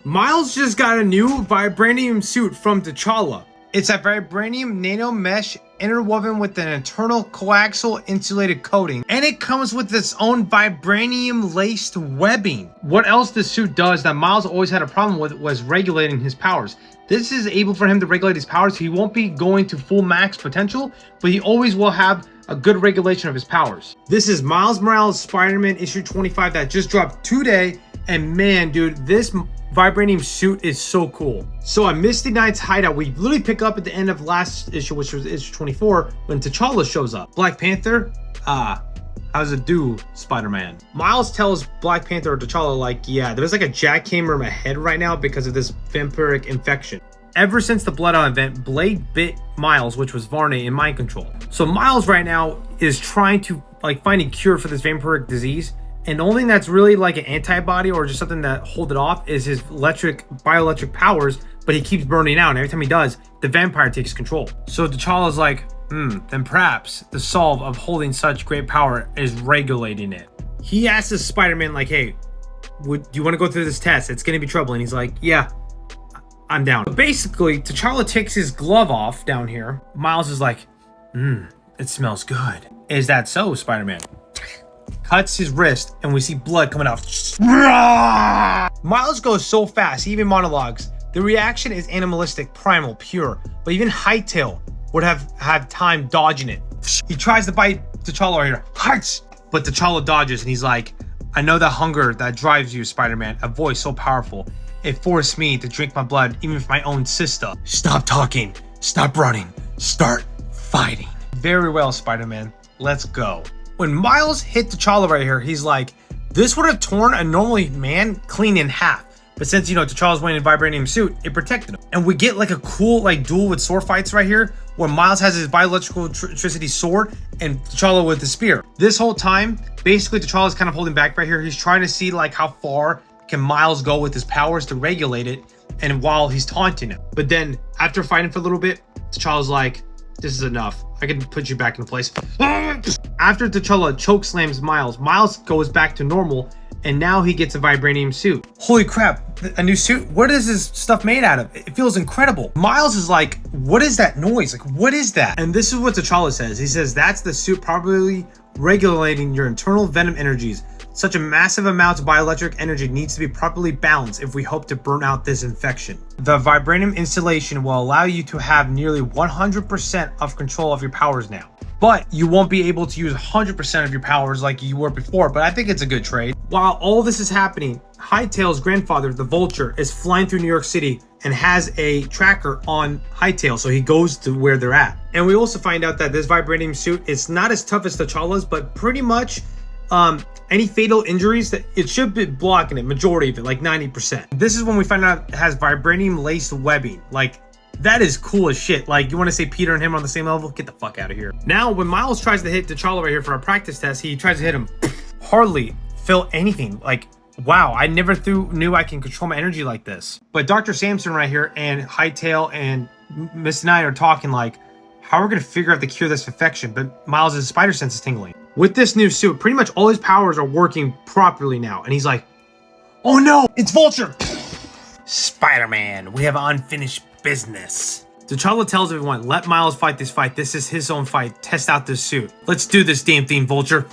Miles just got a new Vibranium suit from T'Challa. It's a Vibranium nano mesh interwoven with an internal coaxial insulated coating, and it comes with its own Vibranium laced webbing. What else this suit does that Miles always had a problem with was regulating his powers. This is able for him to regulate his powers. He won't be going to full max potential, but he always will have a good regulation of his powers. This is Miles Morales Spider-Man issue 25 that just dropped today, and man, dude, this Vibranium suit is so cool. So at Misty Knight's hideout, we literally pick up at the end of last issue, which was issue 24, when T'Challa shows up. Black Panther, how's it do, Spider-Man? Miles tells Black Panther or T'Challa, like, yeah, there's like a jackhammer in my head right now because of this vampiric infection. Ever since the Bloodhound event, Blade bit Miles, which was Varney, in mind control. So Miles right now is trying to like find a cure for this vampiric disease. And the only thing that's really like an antibody or just something that hold it off is his bioelectric powers, but he keeps burning out. And every time he does, the vampire takes control. So T'Challa's like, then perhaps the solve of holding such great power is regulating it. He asks the Spider-Man like, hey, do you want to go through this test? It's going to be trouble. And he's like, yeah, I'm down. But basically, T'Challa takes his glove off down here. Miles is like, it smells good. Is that so, Spider-Man? Cuts his wrist and we see blood coming out. Miles goes so fast, he even monologues. The reaction is animalistic, primal, pure, but even Hightail would have had time dodging it. He tries to bite T'Challa right here, but T'Challa dodges and he's like, I know the hunger that drives you, Spider-Man, a voice so powerful. It forced me to drink my blood, even for my own sister. Stop talking, stop running, start fighting. Very well, Spider-Man, let's go. When Miles hit T'Challa right here, he's like, this would have torn a normal man clean in half. But since, T'Challa's wearing a Vibranium suit, it protected him. And we get like a cool like duel with sword fights right here, where Miles has his bioelectrical electricity sword and T'Challa with the spear. This whole time, basically T'Challa's kind of holding back right here. He's trying to see like how far can Miles go with his powers to regulate it, and while he's taunting him. But then after fighting for a little bit, T'Challa's like, this is enough. I can put you back in place. After T'Challa chokeslams Miles, Miles goes back to normal, and now he gets a Vibranium suit. Holy crap, a new suit? What is this stuff made out of? It feels incredible. Miles is like, what is that noise? Like, what is that? And this is what T'Challa says. He says, that's the suit properly regulating your internal venom energies. Such a massive amount of bioelectric energy needs to be properly balanced if we hope to burn out this infection. The Vibranium installation will allow you to have nearly 100% of control of your powers now. But you won't be able to use 100% of your powers like you were before, but I think it's a good trade. While all this is happening, Hightail's grandfather, the Vulture, is flying through New York City and has a tracker on Hightail, so he goes to where they're at. And we also find out that this Vibranium suit is not as tough as T'Challa's, but pretty much any fatal injuries, that it should be blocking it, majority of it, like 90%. This is when we find out it has Vibranium laced webbing. Like, that is cool as shit. Like, you want to say Peter and him are on the same level? Get the fuck out of here. Now, when Miles tries to hit T'Challa right here for a practice test, he tries to hit him. Hardly felt anything. Like, wow, I never knew I can control my energy like this. But Dr. Samson right here and Hightail and Miss Knight are talking like, how are we going to figure out the cure this infection? But Miles' spider sense is tingling. With this new suit, pretty much all his powers are working properly now. And he's like, oh no, it's Vulture. Spider-Man, we have unfinished business. T'Challa tells everyone, let Miles fight this fight. This is his own fight. Test out this suit. Let's do this damn thing, Vulture.